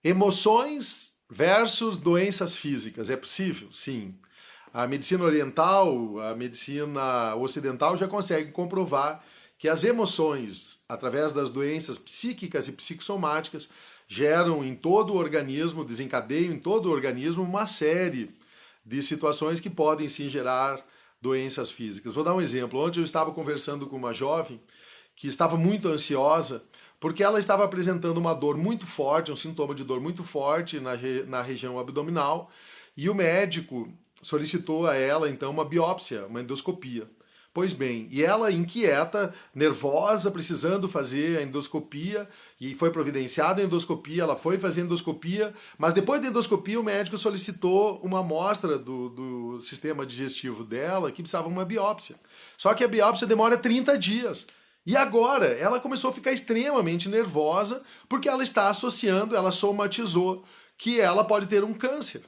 Emoções versus doenças físicas. É possível? Sim. A medicina oriental, a medicina ocidental já consegue comprovar que as emoções, através das doenças psíquicas e psicossomáticas, geram em todo o organismo, desencadeiam em todo o organismo uma série de situações que podem sim gerar doenças físicas. Vou dar um exemplo. Ontem eu estava conversando com uma jovem que estava muito ansiosa porque ela estava apresentando uma dor muito forte, um sintoma de dor muito forte na região abdominal, e o médico solicitou a ela então uma biópsia, uma endoscopia. Pois bem, e ela inquieta, nervosa, precisando fazer a endoscopia, e foi providenciada a endoscopia, ela foi fazer a endoscopia, mas depois da endoscopia o médico solicitou uma amostra do sistema digestivo dela, que precisava uma biópsia. Só que a biópsia demora 30 dias. E agora ela começou a ficar extremamente nervosa, porque ela está associando, ela somatizou que ela pode ter um câncer.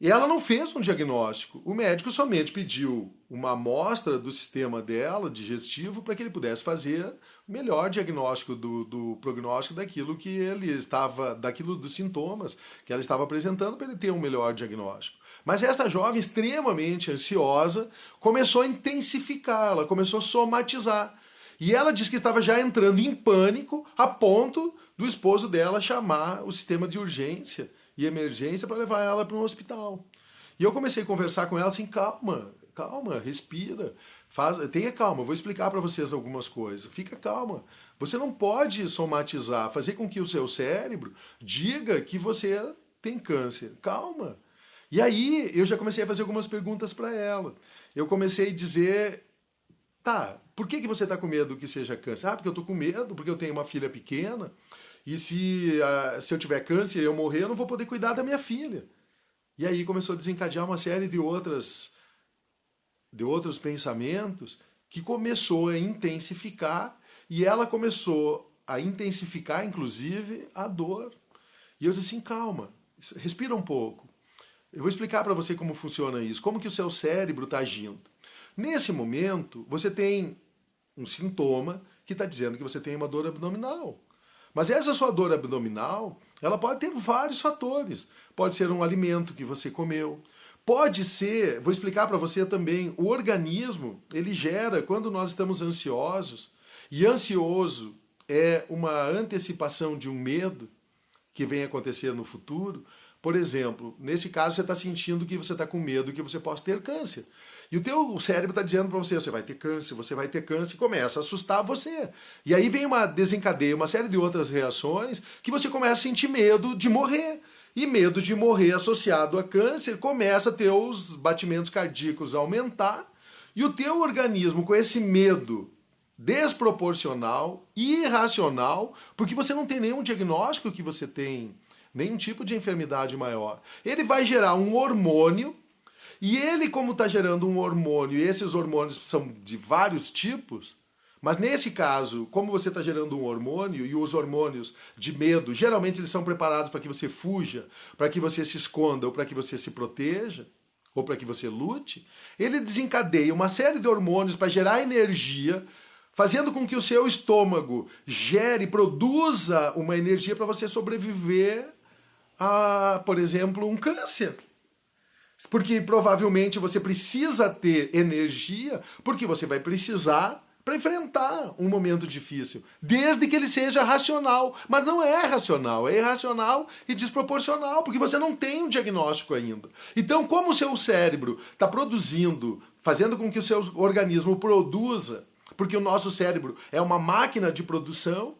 E ela não fez um diagnóstico. O médico somente pediu uma amostra do sistema dela, digestivo, para que ele pudesse fazer o melhor diagnóstico do prognóstico daquilo que ele estava, daquilo dos sintomas que ela estava apresentando, para ele ter um melhor diagnóstico. Mas esta jovem, extremamente ansiosa, começou a intensificar, ela começou a somatizar. E ela disse que estava já entrando em pânico, a ponto do esposo dela chamar o sistema de urgência e emergência para levar ela para um hospital. E eu comecei a conversar com ela assim, calma, calma, respira, tenha calma, eu vou explicar para vocês algumas coisas, fica calma. Você não pode somatizar, fazer com que o seu cérebro diga que você tem câncer, calma. E aí eu já comecei a fazer algumas perguntas para ela. Eu comecei a dizer, tá, por que você está com medo que seja câncer? Ah, porque eu estou com medo, porque eu tenho uma filha pequena, e se eu tiver câncer e eu morrer, eu não vou poder cuidar da minha filha. E aí começou a desencadear uma série de outros pensamentos que começou a intensificar, e ela começou a intensificar, inclusive, a dor. E eu disse assim, calma, respira um pouco. Eu vou explicar para você como funciona isso, como que o seu cérebro está agindo. Nesse momento, você tem um sintoma que está dizendo que você tem uma dor abdominal. Mas essa sua dor abdominal, ela pode ter vários fatores. Pode ser um alimento que você comeu. Pode ser, vou explicar para você também, o organismo, ele gera, quando nós estamos ansiosos, e ansioso é uma antecipação de um medo que vem acontecer no futuro. Por exemplo, nesse caso você está sentindo que você está com medo que você possa ter câncer. E o teu cérebro está dizendo para você vai ter câncer, e começa a assustar você. E aí vem desencadeia uma série de outras reações que você começa a sentir medo de morrer. E medo de morrer associado a câncer começa a ter os batimentos cardíacos a aumentar, e o teu organismo, com esse medo desproporcional, irracional, porque você não tem nenhum diagnóstico que você tem nenhum tipo de enfermidade maior, ele vai gerar um hormônio. E ele, como está gerando um hormônio, e esses hormônios são de vários tipos, mas nesse caso, como você está gerando um hormônio, e os hormônios de medo, geralmente eles são preparados para que você fuja, para que você se esconda, ou para que você se proteja, ou para que você lute, ele desencadeia uma série de hormônios para gerar energia, fazendo com que o seu estômago produza uma energia para você sobreviver a, por exemplo, um câncer. Porque provavelmente você precisa ter energia, porque você vai precisar para enfrentar um momento difícil, desde que ele seja racional. Mas não é racional, é irracional e desproporcional, porque você não tem um diagnóstico ainda. Então, como o seu cérebro está produzindo, fazendo com que o seu organismo produza, porque o nosso cérebro é uma máquina de produção,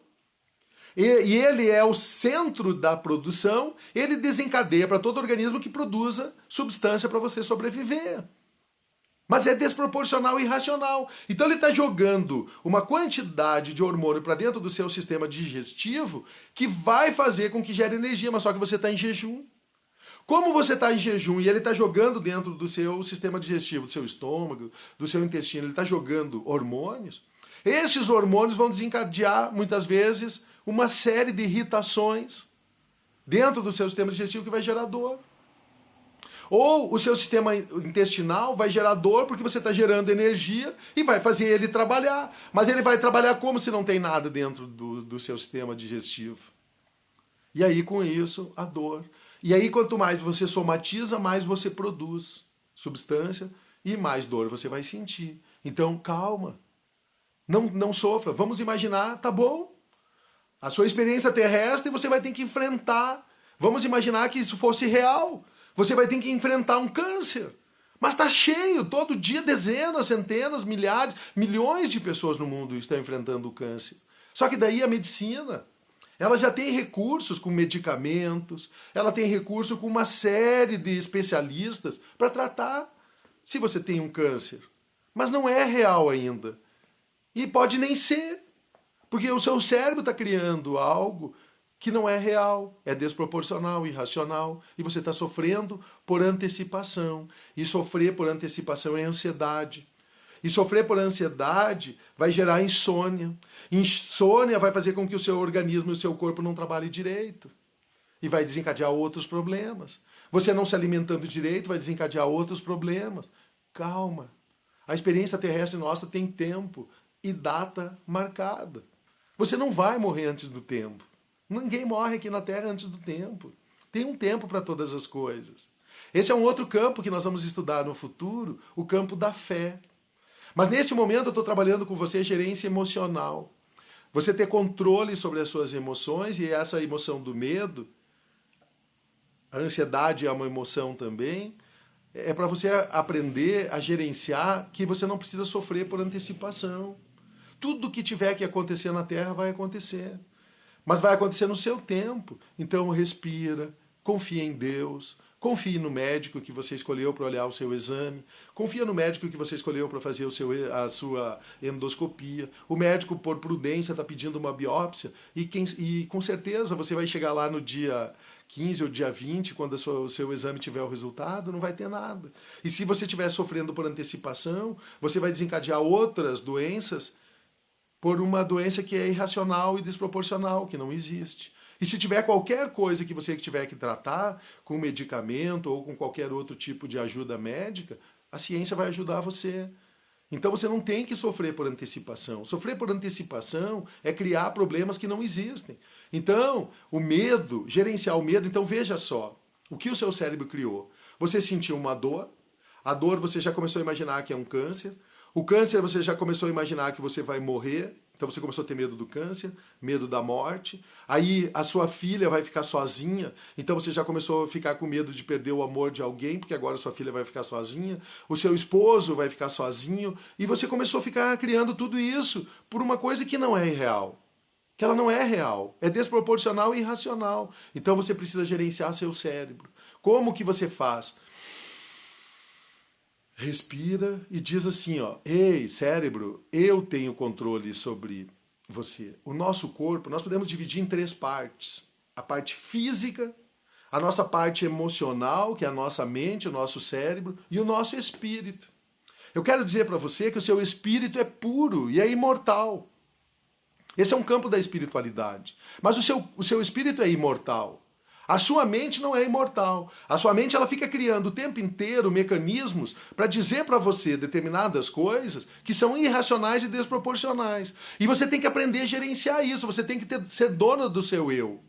e ele é o centro da produção, ele desencadeia para todo organismo que produza substância para você sobreviver. Mas é desproporcional e irracional. Então ele está jogando uma quantidade de hormônio para dentro do seu sistema digestivo que vai fazer com que gere energia, mas só que você está em jejum. Como você está em jejum e ele está jogando dentro do seu sistema digestivo, do seu estômago, do seu intestino, ele está jogando hormônios, esses hormônios vão desencadear, muitas vezes, uma série de irritações dentro do seu sistema digestivo que vai gerar dor. Ou o seu sistema intestinal vai gerar dor porque você está gerando energia e vai fazer ele trabalhar. Mas ele vai trabalhar como se não tem nada dentro do seu sistema digestivo? E aí, com isso, a dor. E aí, quanto mais você somatiza, mais você produz substância e mais dor você vai sentir. Então, calma. Não sofra. Vamos imaginar, tá bom? A sua experiência terrestre você vai ter que enfrentar. Vamos imaginar que isso fosse real. Você vai ter que enfrentar um câncer. Mas está cheio, todo dia dezenas, centenas, milhares, milhões de pessoas no mundo estão enfrentando o câncer. Só que daí a medicina, ela já tem recursos com medicamentos, ela tem recurso com uma série de especialistas para tratar se você tem um câncer. Mas não é real ainda. E pode nem ser, porque o seu cérebro está criando algo que não é real, é desproporcional, irracional, e você está sofrendo por antecipação. E sofrer por antecipação é ansiedade. E sofrer por ansiedade vai gerar insônia. Insônia vai fazer com que o seu organismo e o seu corpo não trabalhem direito. E vai desencadear outros problemas. Você não se alimentando direito vai desencadear outros problemas. Calma. A experiência terrestre nossa tem tempo e data marcada. Você não vai morrer antes do tempo. Ninguém morre aqui na Terra antes do tempo. Tem um tempo para todas as coisas. Esse é um outro campo que nós vamos estudar no futuro, o campo da fé. Mas neste momento eu estou trabalhando com você gerência emocional. Você ter controle sobre as suas emoções, e essa emoção do medo, a ansiedade é uma emoção também, é para você aprender a gerenciar que você não precisa sofrer por antecipação. Tudo que tiver que acontecer na Terra vai acontecer. Mas vai acontecer no seu tempo. Então respira, confia em Deus, confie no médico que você escolheu para olhar o seu exame, confia no médico que você escolheu para fazer a sua endoscopia. O médico, por prudência, está pedindo uma biópsia e com certeza você vai chegar lá no dia 15 ou dia 20, quando o seu exame tiver o resultado, não vai ter nada. E se você estiver sofrendo por antecipação, você vai desencadear outras doenças por uma doença que é irracional e desproporcional, que não existe. E se tiver qualquer coisa que você tiver que tratar, com medicamento ou com qualquer outro tipo de ajuda médica, a ciência vai ajudar você. Então você não tem que sofrer por antecipação. Sofrer por antecipação é criar problemas que não existem. Então, o medo, gerenciar o medo, então veja só, o que o seu cérebro criou. Você sentiu uma dor, a dor você já começou a imaginar que é um câncer, o câncer você já começou a imaginar que você vai morrer, então você começou a ter medo do câncer, medo da morte. Aí a sua filha vai ficar sozinha, então você já começou a ficar com medo de perder o amor de alguém, porque agora sua filha vai ficar sozinha. O seu esposo vai ficar sozinho, e você começou a ficar criando tudo isso por uma coisa que não é real. Que ela não é real, é desproporcional e irracional. Então você precisa gerenciar seu cérebro. Como que você faz? Respira e diz assim, ó, ei, cérebro, eu tenho controle sobre você. O nosso corpo, nós podemos dividir em 3 partes. A parte física, a nossa parte emocional, que é a nossa mente, o nosso cérebro, e o nosso espírito. Eu quero dizer para você que o seu espírito é puro e é imortal. Esse é um campo da espiritualidade. Mas o seu espírito é imortal. A sua mente não é imortal. A sua mente ela fica criando o tempo inteiro mecanismos para dizer para você determinadas coisas que são irracionais e desproporcionais. E você tem que aprender a gerenciar isso. Você tem que ser dona do seu eu.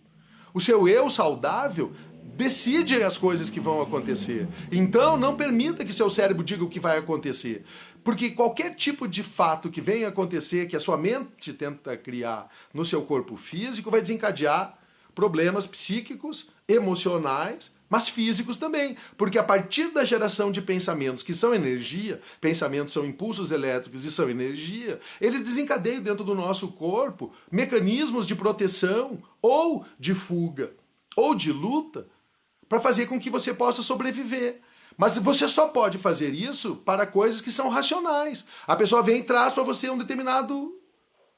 O seu eu saudável decide as coisas que vão acontecer. Então não permita que seu cérebro diga o que vai acontecer. Porque qualquer tipo de fato que venha acontecer, que a sua mente tenta criar no seu corpo físico, vai desencadear problemas psíquicos, emocionais, mas físicos também. Porque a partir da geração de pensamentos que são energia, pensamentos são impulsos elétricos e são energia, eles desencadeiam dentro do nosso corpo mecanismos de proteção ou de fuga ou de luta para fazer com que você possa sobreviver. Mas você só pode fazer isso para coisas que são racionais. A pessoa vem e traz para você um determinado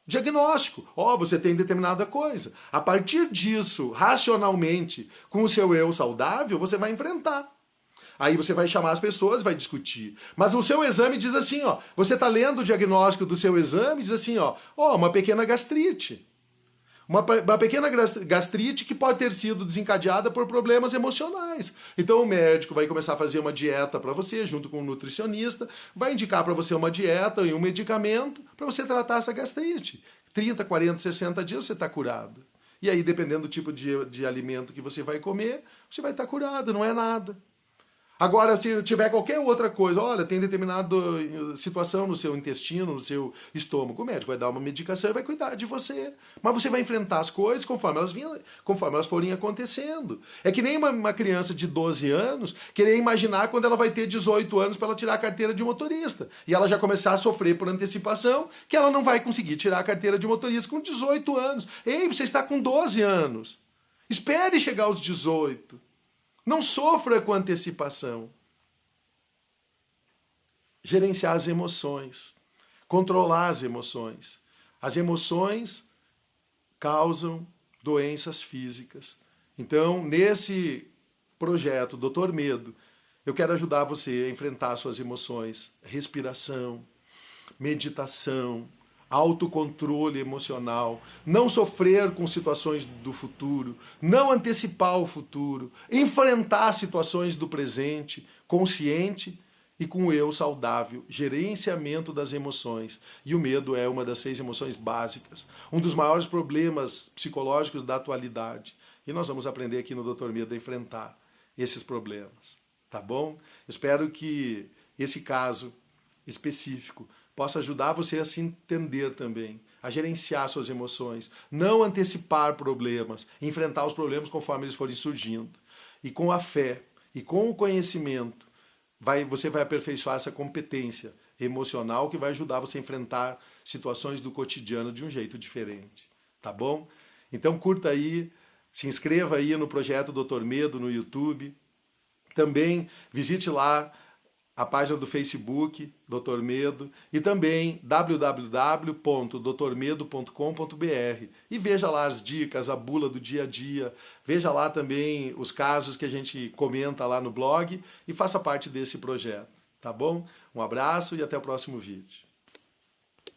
diagnóstico. Ó, você tem determinada coisa. A partir disso, racionalmente, com o seu eu saudável, você vai enfrentar. Aí você vai chamar as pessoas, vai discutir. Mas o seu exame diz assim, ó, você está lendo o diagnóstico do seu exame, diz assim, ó, uma pequena gastrite. Uma pequena gastrite que pode ter sido desencadeada por problemas emocionais. Então o médico vai começar a fazer uma dieta para você, junto com um nutricionista, vai indicar para você uma dieta e um medicamento para você tratar essa gastrite. 30, 40, 60 dias você está curado. E aí, dependendo do tipo de alimento que você vai comer, você vai estar curado, não é nada. Agora, se tiver qualquer outra coisa, olha, tem determinada situação no seu intestino, no seu estômago, o médico vai dar uma medicação e vai cuidar de você. Mas você vai enfrentar as coisas conforme elas forem acontecendo. É que nem uma criança de 12 anos querer imaginar quando ela vai ter 18 anos para ela tirar a carteira de motorista. E ela já começar a sofrer por antecipação que ela não vai conseguir tirar a carteira de motorista com 18 anos. Ei, você está com 12 anos. Espere chegar aos 18. Não sofra com antecipação. Gerenciar as emoções. Controlar as emoções. As emoções causam doenças físicas. Então, nesse projeto, Doutor Medo, eu quero ajudar você a enfrentar suas emoções. Respiração, meditação, autocontrole emocional, não sofrer com situações do futuro, não antecipar o futuro, enfrentar situações do presente, consciente e com o eu saudável, gerenciamento das emoções. E o medo é uma das 6 emoções básicas, um dos maiores problemas psicológicos da atualidade. E nós vamos aprender aqui no Doutor Medo a enfrentar esses problemas, tá bom? Espero que esse caso específico possa ajudar você a se entender também, a gerenciar suas emoções, não antecipar problemas, enfrentar os problemas conforme eles forem surgindo. E com a fé e com o conhecimento, você vai aperfeiçoar essa competência emocional que vai ajudar você a enfrentar situações do cotidiano de um jeito diferente, tá bom? Então curta aí, se inscreva aí no projeto Doutor Medo no YouTube, também visite lá a página do Facebook, Doutor Medo, e também www.doutormedo.com.br. E veja lá as dicas, a bula do dia a dia, veja lá também os casos que a gente comenta lá no blog e faça parte desse projeto, tá bom? Um abraço e até o próximo vídeo.